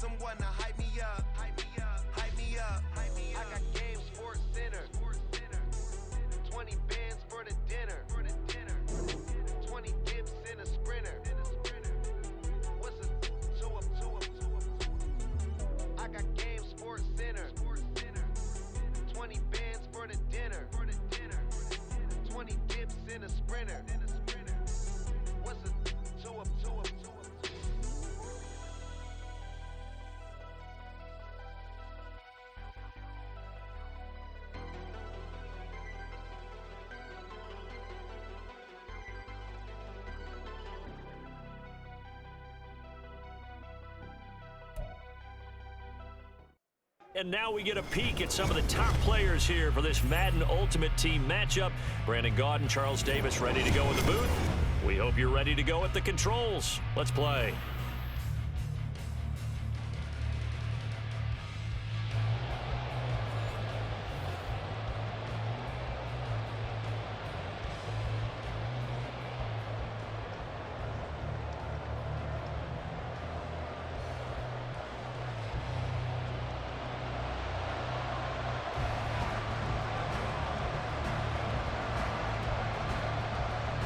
someone to hype me up. Hype me up. Hype me up. Hype me up. I got game Sports Center. 20 bands for the dinner. 20 dips in a sprinter. What's a two up? I got game Sports Center. 20 bands for the dinner. 20 dips in a sprinter. What's a two up? And now we get a peek at some of the top players here for this Madden Ultimate Team matchup. Brandon Gaudin, Charles Davis ready to go in the booth. We hope you're ready to go at the controls. Let's play.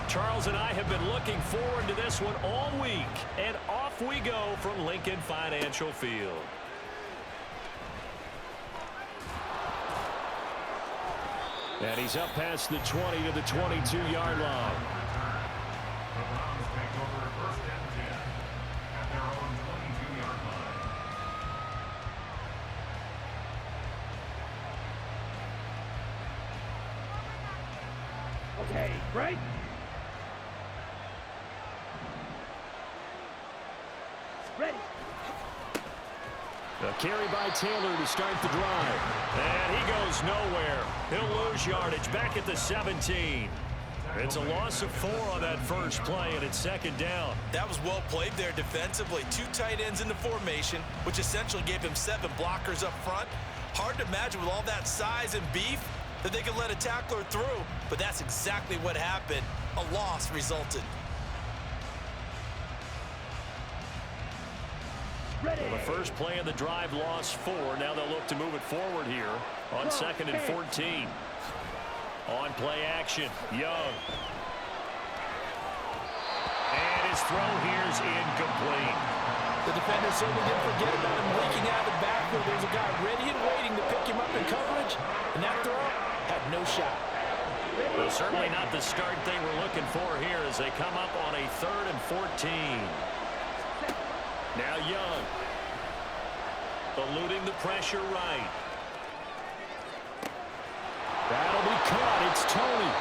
Charles and I have been looking forward to this one all week, and off we go from Lincoln Financial Field. And he's up past the 20 to the 22-yard line. The Browns take over first and 10 at their own 22-yard line. Okay, right? Ready. A carry by Taylor to start the drive. And he goes nowhere. He'll lose yardage back at the 17. It's a loss of 4 on that first play, and it's second down. That was well played there defensively. 2 tight ends in the formation, which essentially gave him 7 blockers up front. Hard to imagine with all that size and beef that they could let a tackler through, but that's exactly what happened. A loss resulted. Well, the first play of the drive lost 4. Now they'll look to move it forward here on 2nd and 14. On play action, Young. And his throw here is incomplete. The defender certainly didn't forget about him leaking out of the backfield. There's a guy ready and waiting to pick him up in coverage, and that throw had no shot. Well, certainly not the start they were looking for here as they come up on a 3rd and 14. Now Young, eluding the pressure right. That'll be caught. It's Tony.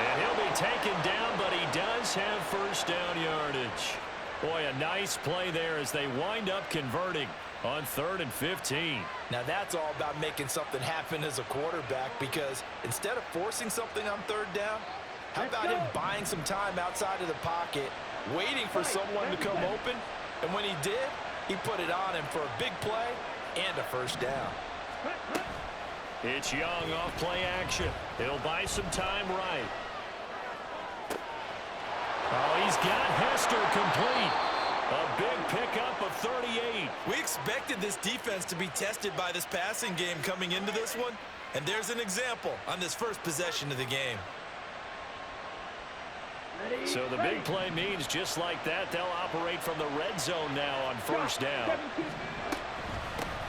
And he'll be taken down, but he does have first down yardage. Boy, a nice play there as they wind up converting on 3rd and 15. Now that's all about making something happen as a quarterback, because instead of forcing something on 3rd down, how about him buying some time outside of the pocket, waiting for someone to come open? And when he did, he put it on him for a big play and a first down. It's Young off play action. He'll buy some time right. Oh, he's got Hester complete. A big pickup of 38. We expected this defense to be tested by this passing game coming into this one, and there's an example on this first possession of the game. So the big play means just like that, they'll operate from the red zone now on first down.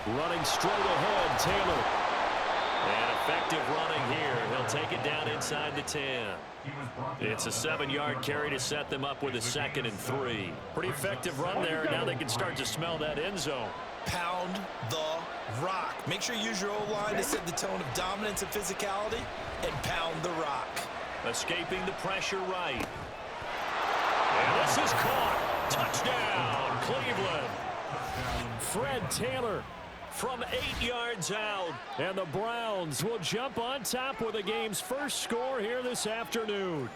Running straight ahead, Taylor. And effective running here. He'll take it down inside the 10. It's a 7-yard carry to set them up with a 2nd and 3. Pretty effective run there. Now they can start to smell that end zone. Pound the rock. Make sure you use your O-line to set the tone of dominance and physicality, and pound the rock. Escaping the pressure right. And this is caught. Touchdown, Cleveland. Fred Taylor from 8 yards out. And the Browns will jump on top with the game's first score here this afternoon.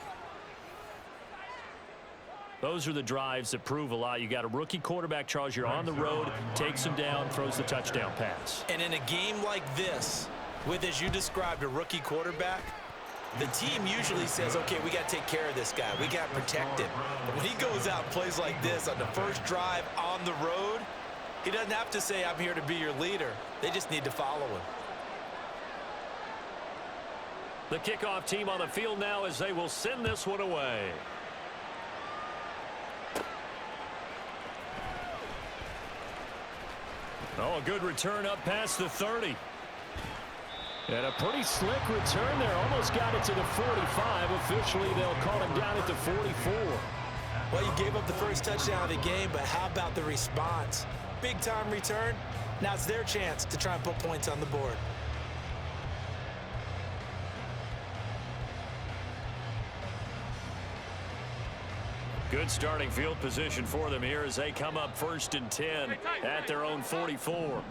Those are the drives that prove a lot. You got a rookie quarterback, Charles. You're on the road, takes him down, throws the touchdown pass. And in a game like this, with, as you described, a rookie quarterback, the team usually says, okay, we got to take care of this guy. We got to protect him. But when he goes out and plays like this on the first drive on the road, He doesn't have to say, I'm here to be your leader. They just need to follow him. The kickoff team on the field now as they will send this one away. Oh, a good return up past the 30. And a pretty slick return there. Almost got it to the 45. Officially, they'll call him down at the 44. Well, you gave up the first touchdown of the game, but how about the response? Big-time return. Now it's their chance to try and put points on the board. Good starting field position for them here as they come up 1st and 10 at their own 44.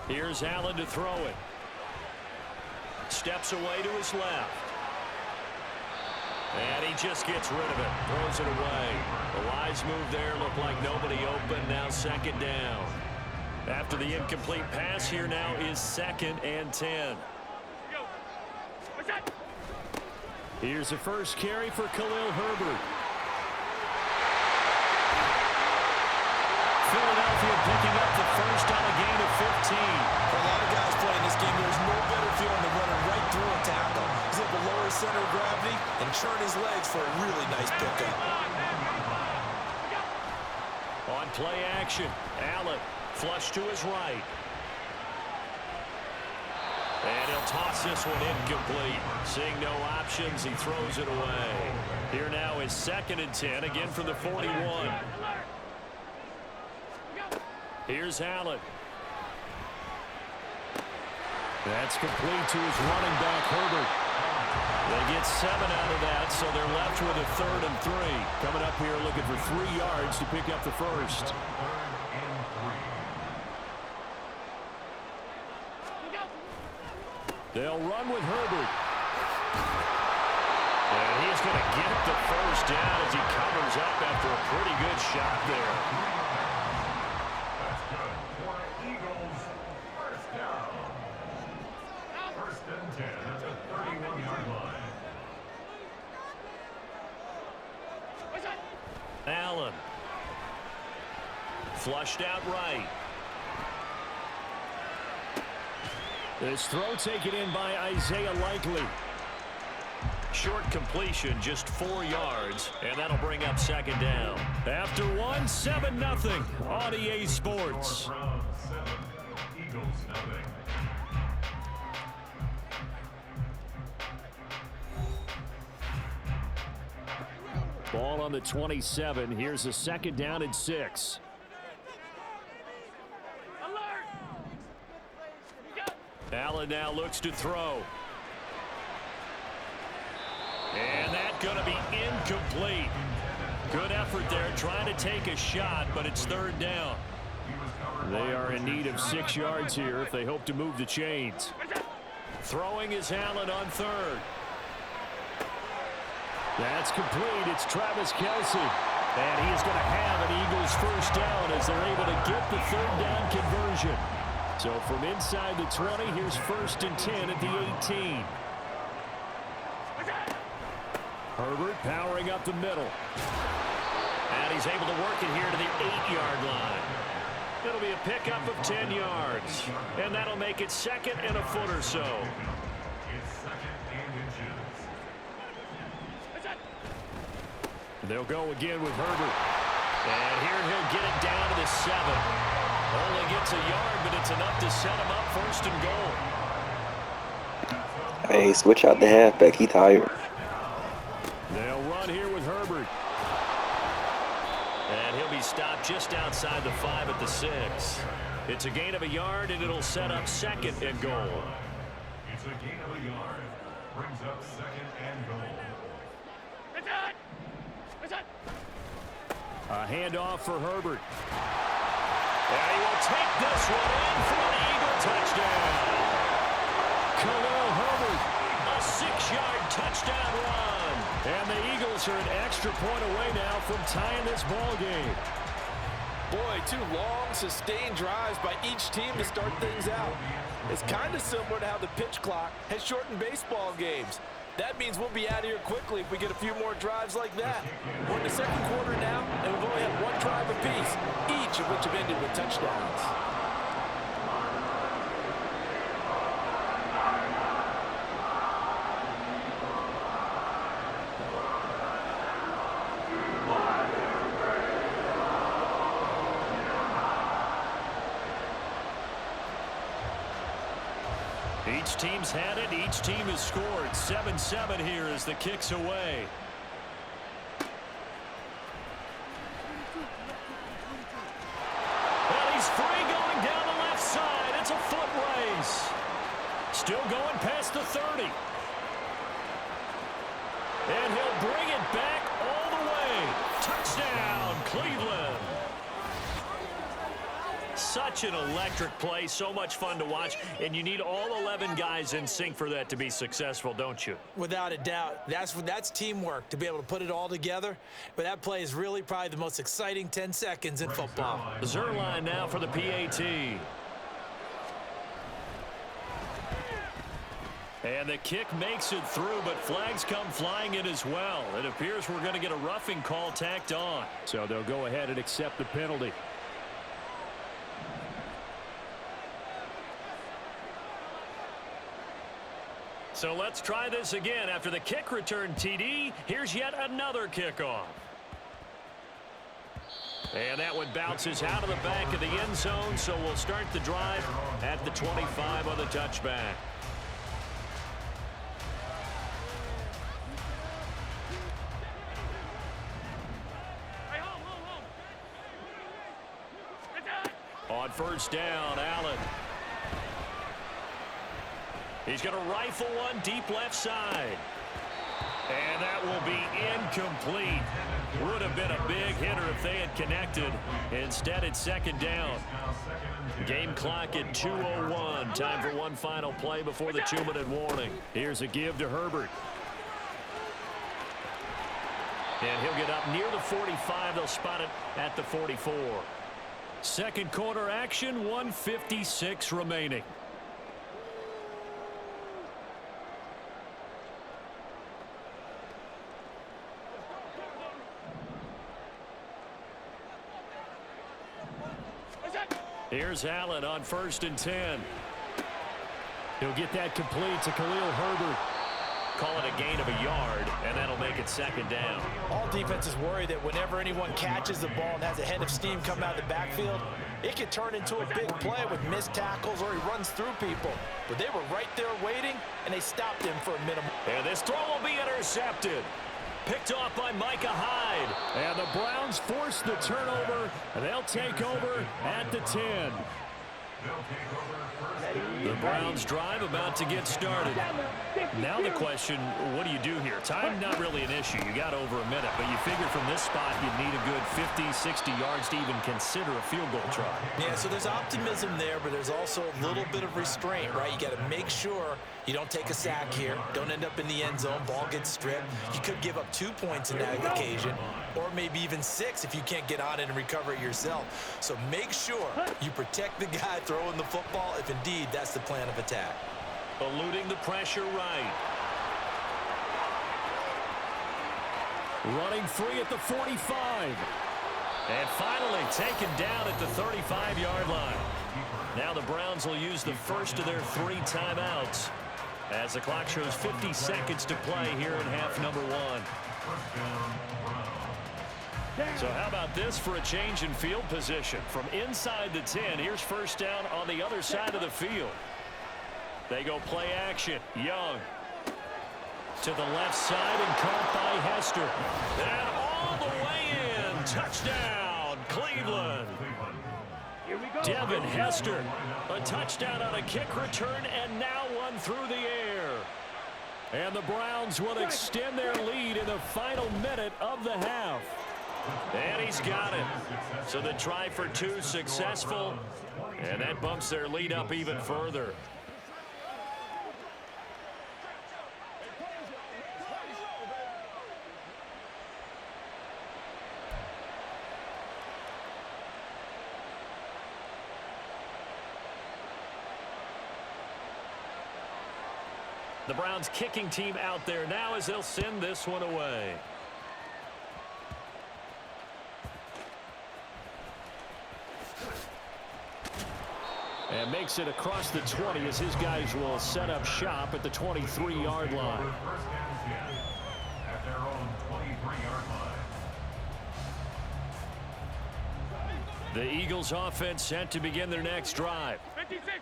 Here's Allen to throw it. Steps away to his left. And he just gets rid of it. Throws it away. The wise move there. Looked like nobody open. Now 2nd down. After the incomplete pass, here now is 2nd and 10. Here's the first carry for Khalil Herbert. Philadelphia picking up the first on a gain of 15. For a lot of guys playing this game, there's no better feeling than running right through a tackle. He's able to lower his center of gravity and churn his legs for a really nice pickup. On play action, Allen flush to his right. And he'll toss this one incomplete. Seeing no options, he throws it away. Here now is 2nd and 10, again from the 41. Here's Allen. That's complete to his running back, Herbert. They get 7 out of that, so they're left with a 3rd and 3. Coming up here looking for 3 yards to pick up the first. They'll run with Herbert. And he's going to get the first down as he covers up after a pretty good shot there. That's good. For Eagles, first down. 1st and 10 at the 31-yard line. Allen. Flushed out right. This throw taken in by Isaiah Likely. Short completion, just 4 yards, and that'll bring up 2nd down. After 1, 7-0 on EA Sports. Round 7, Eagles nothing. Ball on the 27. Here's a 2nd down and 6. Allen now looks to throw. And that's going to be incomplete. Good effort there trying to take a shot, but it's 3rd down. They are in need of 6 yards here if they hope to move the chains. Throwing is Allen on 3rd. That's complete. It's Travis Kelce. And he is going to have an Eagles first down as they're able to get the 3rd down conversion. So from inside the 20, here's 1st and 10 at the 18. Herbert powering up the middle. And he's able to work it here to the 8-yard line. It'll be a pickup of 10 yards. And that'll make it 2nd and a foot or so. It's 2nd and inches. They'll go again with Herbert. And here he'll get it down to the 7. Only gets a yard, but it's enough to set him up 1st and goal. Hey, switch out the halfback. He tired. They'll run here with Herbert. And he'll be stopped just outside the 5 at the 6. It's a gain of a yard, and it'll set up 2nd and goal. It's a gain of a yard. Brings up 2nd and goal. A handoff for Herbert. And he will take this one in for an Eagle touchdown. Khalil Herbert, a 6-yard touchdown run. And the Eagles are an extra point away now from tying this ball game. Boy, 2 long, sustained drives by each team to start things out. It's kind of similar to how the pitch clock has shortened baseball games. That means we'll be out of here quickly if we get a few more drives like that. We're in the second quarter now, and we've only had one drive apiece, each of which have ended with touchdowns. Each team's had it. Each team has scored. 7-7 here as the kick's away. Well, he's free going down the left side. It's a foot race. Still going past the 30. And he'll bring it back all the way. Touchdown, Cleveland. Such an electric play, so much fun to watch, and you need all 11 guys in sync for that to be successful, don't you? Without a doubt. That's teamwork, to be able to put it all together. But that play is really probably the most exciting 10 seconds in football. Zerline now for the PAT. And the kick makes it through, but flags come flying in as well. It appears we're going to get a roughing call tacked on. So they'll go ahead and accept the penalty. So let's try this again. After the kick return TD, here's yet another kickoff. And that one bounces out of the back of the end zone, so we'll start the drive at the 25 on the touchback. On first down, Allen. He's going to rifle one deep left side. And that will be incomplete. Would have been a big hitter if they had connected. Instead, it's second down. Game clock at 2:01. Time for one final play before the 2-minute warning. Here's a give to Herbert. And he'll get up near the 45. They'll spot it at the 44. Second quarter action, 1:56 remaining. Here's Allen on 1st and 10. He'll get that complete to Khalil Herbert. Call it a gain of a yard, and that'll make it second down. All defenses worry that whenever anyone catches the ball and has a head of steam coming out of the backfield, it can turn into a big play with missed tackles or he runs through people. But they were right there waiting, and they stopped him for a minimum. And this throw will be intercepted. Picked off by Micah Hyde. And the Browns force the turnover, and they'll take over at the 10. The Browns drive about to get started. Now the question, what do you do here? Time not really an issue. You got over a minute, but you figure from this spot you'd need a good 50, 60 yards to even consider a field goal try. Yeah, so there's optimism there, but there's also a little bit of restraint, right? You got to make sure you don't take a sack here. Don't end up in the end zone. Ball gets stripped. You could give up 2 points in that occasion, or maybe even 6 if you can't get on it and recover it yourself. So make sure you protect the guy throwing the football if indeed that's the plan of attack. Eluding the pressure right. Running free at the 45. And finally taken down at the 35-yard line. Now the Browns will use the first of their 3 timeouts as the clock shows 50 seconds to play here in half number 1. So how about this for a change in field position? From inside the 10, here's first down on the other side of the field. They go play action. Young to the left side and caught by Hester. And all the way in. Touchdown, Cleveland. Devin Hester. A touchdown on a kick return and now one through the air. And the Browns will extend their lead in the final minute of the half. And he's got it. So the try for 2 successful. And that bumps their lead up even further. The Browns kicking team out there now as they'll send this one away. And makes it across the 20 as his guys will set up shop at the 23-yard line. First and 10 at their own 23-yard line. The Eagles offense set to begin their next drive.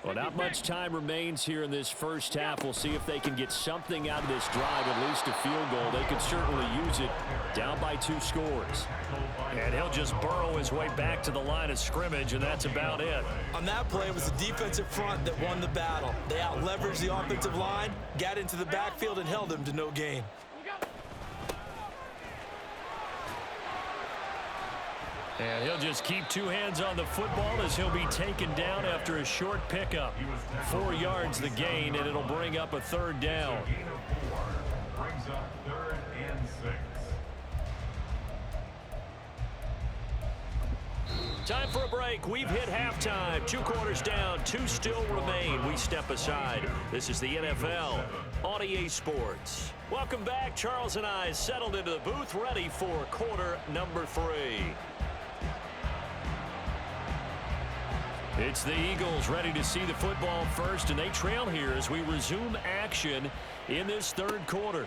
Well, not much time remains here in this first half. We'll see if they can get something out of this drive, at least a field goal. They could certainly use it, down by 2 scores. And he'll just burrow his way back to the line of scrimmage, and that's about it. On that play, it was the defensive front that won the battle. They out-leveraged the offensive line, got into the backfield, and held him to no gain. And he'll just keep 2 hands on the football as he'll be taken down after a short pickup. 4 yards the gain, and it'll bring up a 3rd down. Gain of 4 brings up 3rd and 6. Time for a break. We've hit halftime. 2 quarters down, 2 still remain. We step aside. This is the NFL on EA Sports. Welcome back. Charles and I settled into the booth, ready for quarter number 3. It's the Eagles ready to see the football first, and they trail here as we resume action in this 3rd quarter.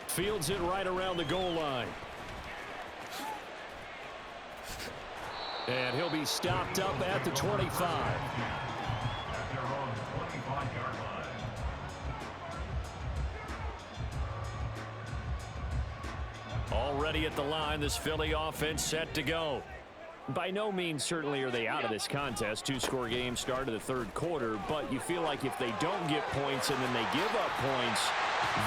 Fields it right around the goal line. And he'll be stopped up at the 25. At their own 25-yard line. Already at the line, this Philly offense set to go. By no means certainly are they out of this contest. 2-score game start of the 3rd quarter, but you feel like if they don't get points and then they give up points,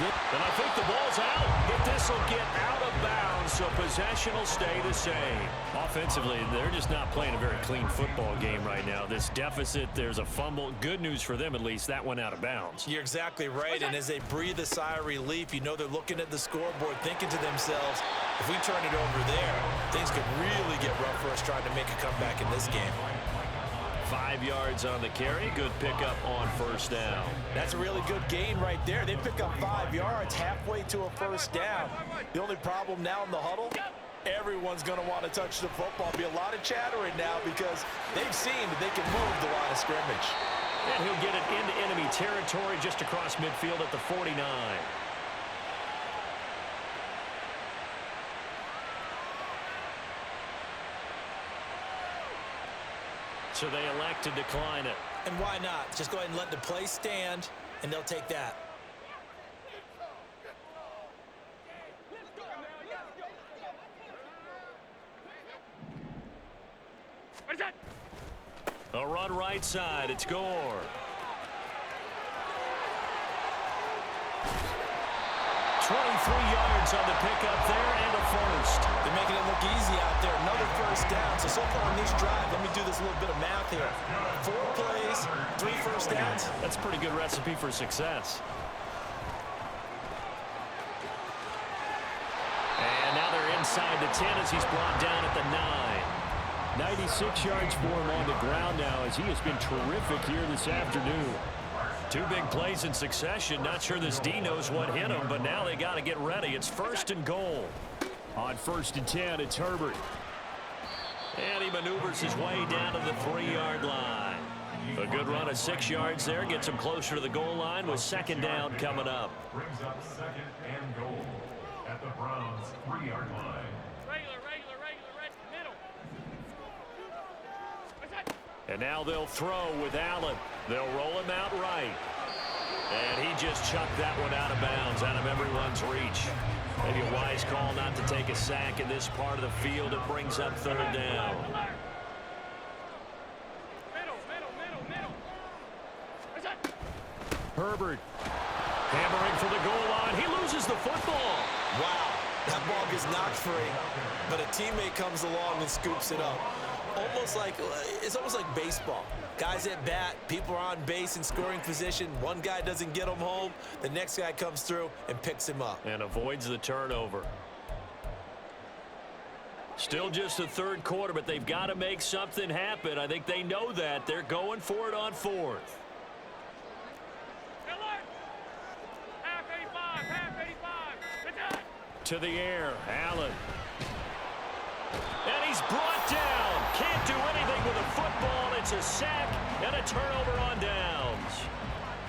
then I think the ball's out. But this will get out of bounds, so possession will stay the same. Offensively, they're just not playing a very clean football game right now. This deficit, there's a fumble. Good news for them, at least. That went out of bounds. You're exactly right, and as they breathe a sigh of relief, you know they're looking at the scoreboard, thinking to themselves, if we turn it over there, things could really get rough for us trying to make a comeback in this game. 5 yards on the carry. Good pickup on 1st down. That's a really good gain right there. They pick up 5 yards halfway to a 1st down. The only problem now in the huddle, everyone's going to want to touch the football. Be a lot of chattering now because they've seen that they can move the line of scrimmage. And he'll get it into enemy territory just across midfield at the 49. So they elect to decline it. And why not? Just go ahead and let the play stand, and they'll take that. A run right side. It's Gore. 23 yards on the pickup there and a 1st. They're making it look easy out there. Another 1st down. So far on this drive, let me do this little bit of math here. 4 plays, 3 1st downs. That's a pretty good recipe for success. And now they're inside the 10 as he's brought down at the 9. 96 yards for him on the ground now as he has been terrific here this afternoon. 2 big plays in succession. Not sure this D knows what hit him, but now they got to get ready. It's 1st and goal. On 1st and 10, it's Herbert. And he maneuvers his way down to the 3-yard line. A good run of 6 yards there. Gets him closer to the goal line with 2nd down coming up. Brings up 2nd and goal at the Browns' 3-yard line. And now they'll throw with Allen. They'll roll him out right. And he just chucked that one out of bounds, out of everyone's reach. Maybe a wise call not to take a sack in this part of the field. It brings up 3rd down. Herbert hammering for the goal line. He loses the football. Wow, that ball gets knocked free, but a teammate comes along and scoops it up. It's almost like baseball. Guys at bat, people are on base in scoring position. One guy doesn't get him home. The next guy comes through and picks him up. And avoids the turnover. Still just the 3rd quarter, but they've got to make something happen. I think they know that. They're going for it on 4th. to the air. Allen. And he's brought down. Can't do anything with a football. It's a sack and a turnover on downs.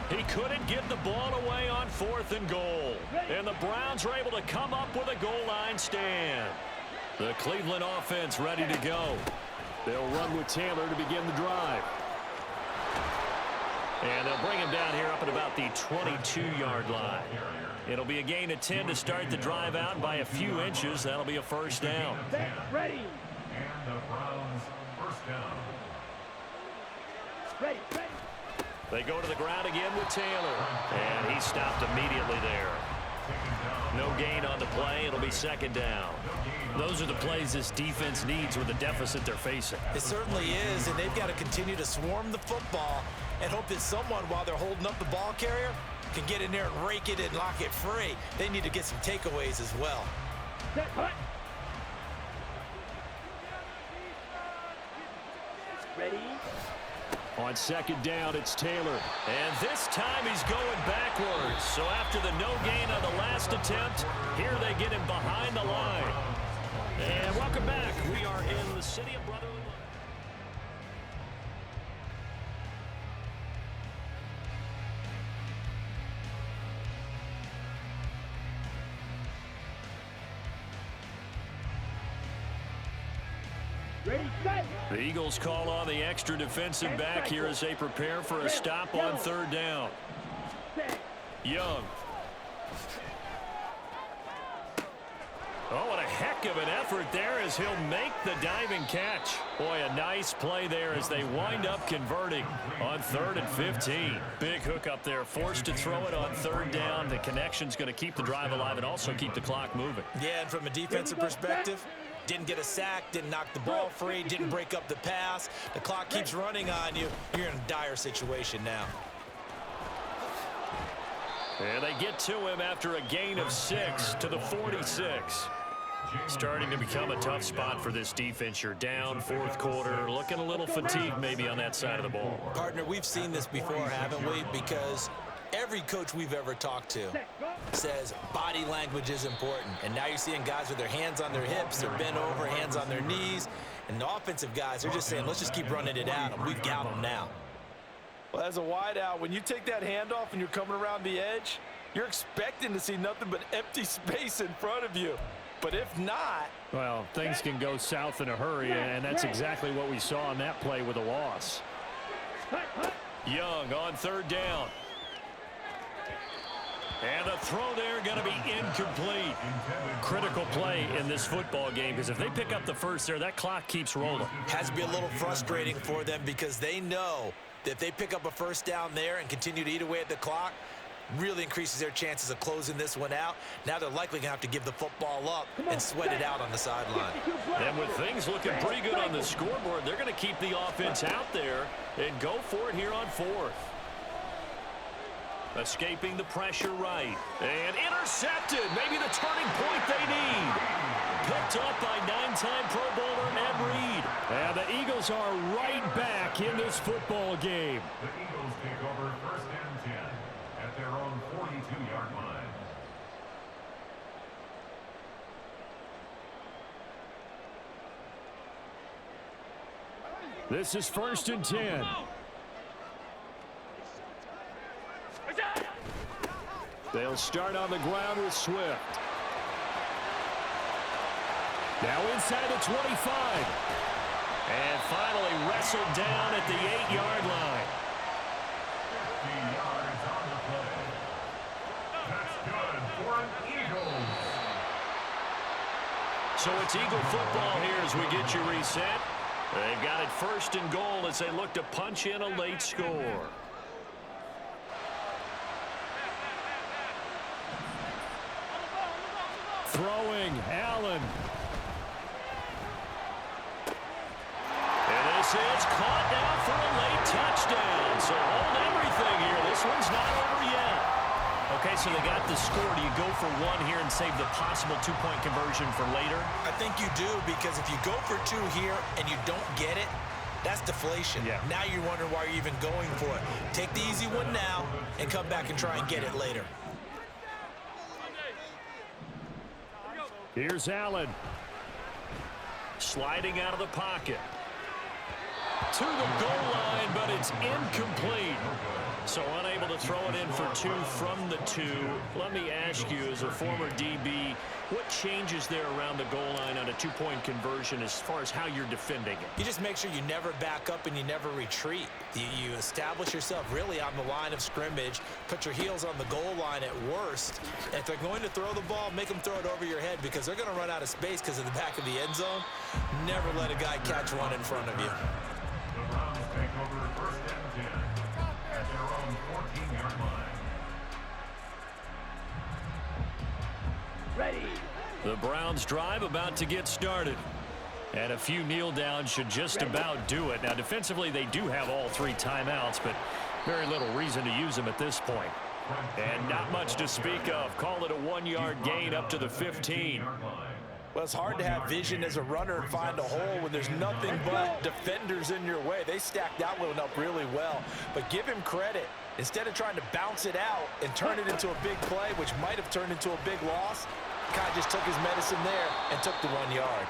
He couldn't get the ball away on 4th and goal. And the Browns are able to come up with a goal line stand. The Cleveland offense ready to go. They'll run with Taylor to begin the drive. And they'll bring him down here up at about the 22-yard line. It'll be a gain of 10 to start the drive out by a few inches. That'll be a first down. Ready. And the Browns first down. Ready. They go to the ground again with Taylor. And he stopped immediately there. No gain on the play. It'll be second down. Those are the plays this defense needs with the deficit they're facing. It certainly is, and they've got to continue to swarm the football and hope that someone, while they're holding up the ball carrier, can get in there and rake it and lock it free. They need to get some takeaways as well. Ready. On second down, it's Taylor. And this time he's going backwards. So after the no gain on the last attempt, here they get him behind the line. And welcome back. We are in the city of brotherly love. Ready, set. The Eagles call on the extra defensive back here as they prepare for a stop on third down. Young. Oh, what a heck of an effort there as he'll make the diving catch. Boy, a nice play there as they wind up converting on 3rd and 15. Big hook up there, forced to throw it on third down. The connection's going to keep the drive alive and also keep the clock moving. Yeah, and from a defensive perspective, didn't get a sack, didn't knock the ball free, didn't break up the pass. The clock keeps running on you. You're in a dire situation now. And they get to him after a gain of 6 to the 46. Starting to become a tough spot for this defense. You're down 4th quarter, looking a little fatigued maybe on that side of the ball. Partner, we've seen this before, haven't we? Because every coach we've ever talked to says body language is important. And now you're seeing guys with their hands on their hips, they're bent over, hands on their knees. And the offensive guys are just saying, let's just keep running it out, and we've got them now. Well, as a wideout, when you take that handoff and you're coming around the edge, you're expecting to see nothing but empty space in front of you. But if not... Well, things can go south in a hurry, and that's exactly what we saw on that play with a loss. Young on third down. And the throw there going to be incomplete. Critical play in this football game, because if they pick up the first there, that clock keeps rolling. Has to be a little frustrating for them because they know that if they pick up a first down there and continue to eat away at the clock, really increases their chances of closing this one out. Now they're likely going to have to give the football up and sweat it out on the sideline. And with things looking pretty good on the scoreboard, they're going to keep the offense out there and go for it here on 4th. Escaping the pressure right. And intercepted. Maybe the turning point they need. Picked up by 9-time Pro Bowler Ed Reed. And the Eagles are right back in this football game. The Eagles take over 1st and 10 at their own 42-yard line. This is 1st and 10. They'll start on the ground with Swift. Now inside the 25. And finally wrestled down at the 8-yard line. 50 yards on the play. That's good for an Eagles. So it's Eagle football here as we get you reset. They've got it 1st and goal as they look to punch in a late score. Throwing, Allen. And this is caught now for a late touchdown. So hold everything here. This one's not over yet. Okay, so they got the score. Do you go for one here and save the possible 2-point conversion for later? I think you do, because if you go for 2 here and you don't get it, that's deflation. Yeah. Now you're wondering why you're even going for it. Take the easy one now and come back and try and get it later. Here's Allen. Sliding out of the pocket. To the goal line, but it's incomplete. So unable to throw it in for 2 from the 2. Let me ask you, as a former DB, what changes there around the goal line on a 2-point conversion as far as how you're defending it? You just make sure you never back up and you never retreat. You establish yourself really on the line of scrimmage, put your heels on the goal line at worst. And if they're going to throw the ball, make them throw it over your head because they're going to run out of space because of the back of the end zone. Never let a guy catch one in front of you. The Browns take over first and 10 at their own 14-yard line. Ready. The Browns drive about to get started. And a few kneel downs should just about do it. Now, defensively, they do have all 3 timeouts, but very little reason to use them at this point. And not much to speak of. Call it a 1-yard gain up to the 15. Well, it's hard to have vision as a runner and find a hole when there's nothing but defenders in your way. They stacked that one up really well. But give him credit. Instead of trying to bounce it out and turn it into a big play, which might have turned into a big loss, Kai just took his medicine there and took the 1 yard.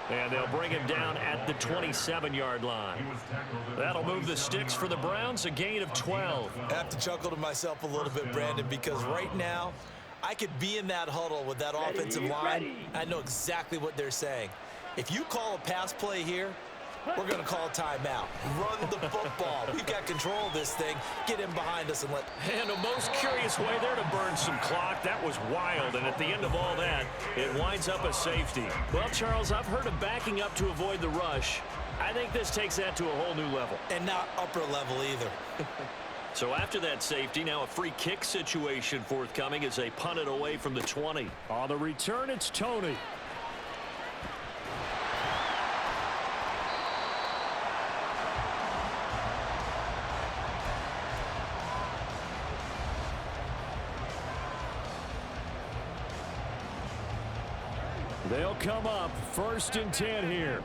And they'll bring him down at the 27-yard line. That'll move the sticks for the Browns, a gain of 12. I have to chuckle to myself a little bit, Brandon, because right now, I could be in that huddle with that offensive line. I know exactly what they're saying. If you call a pass play here, we're going to call a timeout. Run the football. We've got control of this thing. Get in behind us and let... And a most curious way there to burn some clock. That was wild, and at the end of all that, it winds up a safety. Well, Charles, I've heard of backing up to avoid the rush. I think this takes that to a whole new level. And not upper level either. So after that safety, now a free kick situation forthcoming as they punt it away from the 20. On the return, it's Tony. They'll come up 1st and 10 here.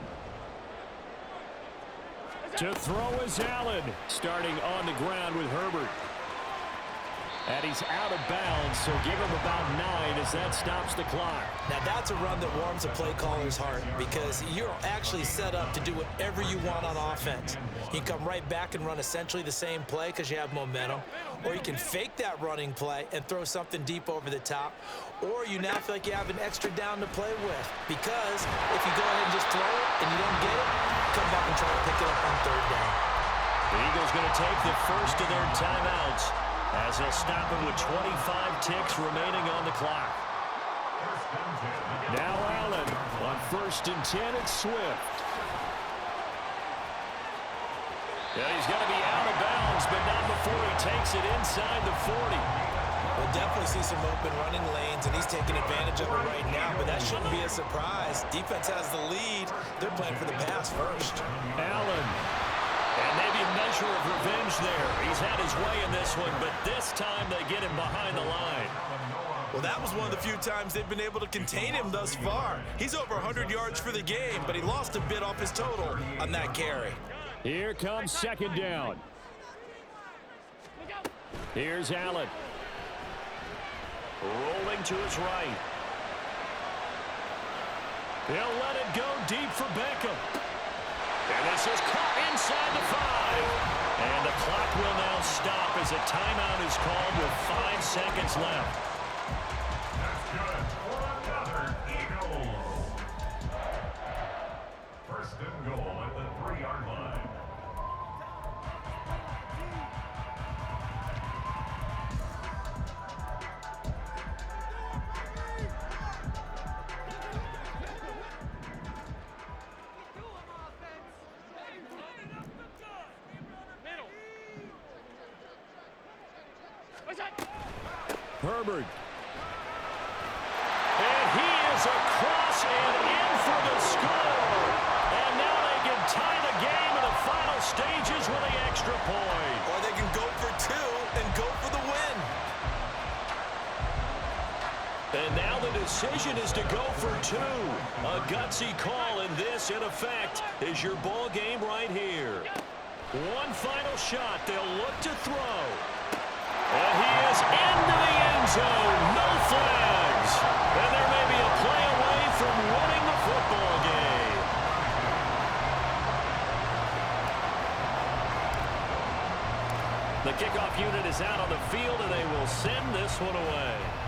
To throw is Allen, starting on the ground with Herbert. And he's out of bounds, so give him about 9 as that stops the clock. Now that's a run that warms a play caller's heart because you're actually set up to do whatever you want on offense. You can come right back and run essentially the same play because you have momentum, or you can fake that running play and throw something deep over the top, or you now feel like you have an extra down to play with because if you go ahead and just throw it and you don't get it, come back and try to pick it up on 3rd down. The Eagles going to take the first of their timeouts as they'll stop it with 25 ticks remaining on the clock. Now Allen on 1st and 10 at Swift. Yeah, he's going to be out of bounds, but not before he takes it inside the 40. We'll definitely see some open running lanes, and he's taking advantage of it right now, but that shouldn't be a surprise. Defense has the lead. They're playing for the pass first. Allen. And maybe a measure of revenge there. He's had his way in this one, but this time they get him behind the line. Well, that was one of the few times they've been able to contain him thus far. He's over 100 yards for the game, but he lost a bit off his total on that carry. Here comes 2nd down. Here's Allen. Rolling to his right. He'll let it go deep for Beckham. And this is caught inside the 5. And the clock will now stop as a timeout is called with 5 seconds left. That's good for another Eagles. 1st and goal at the 3-yard line. Herbert. And he is across and in for the score. And now they can tie the game in the final stages with the extra point. Or they can go for 2 and go for the win. And now the decision is to go for 2. A gutsy call, and this, in effect, is your ball game right here. One final shot. They'll look to throw. And he is into the end zone. No flags. And there may be a play away The kickoff unit is out on the field, and they will send this one away.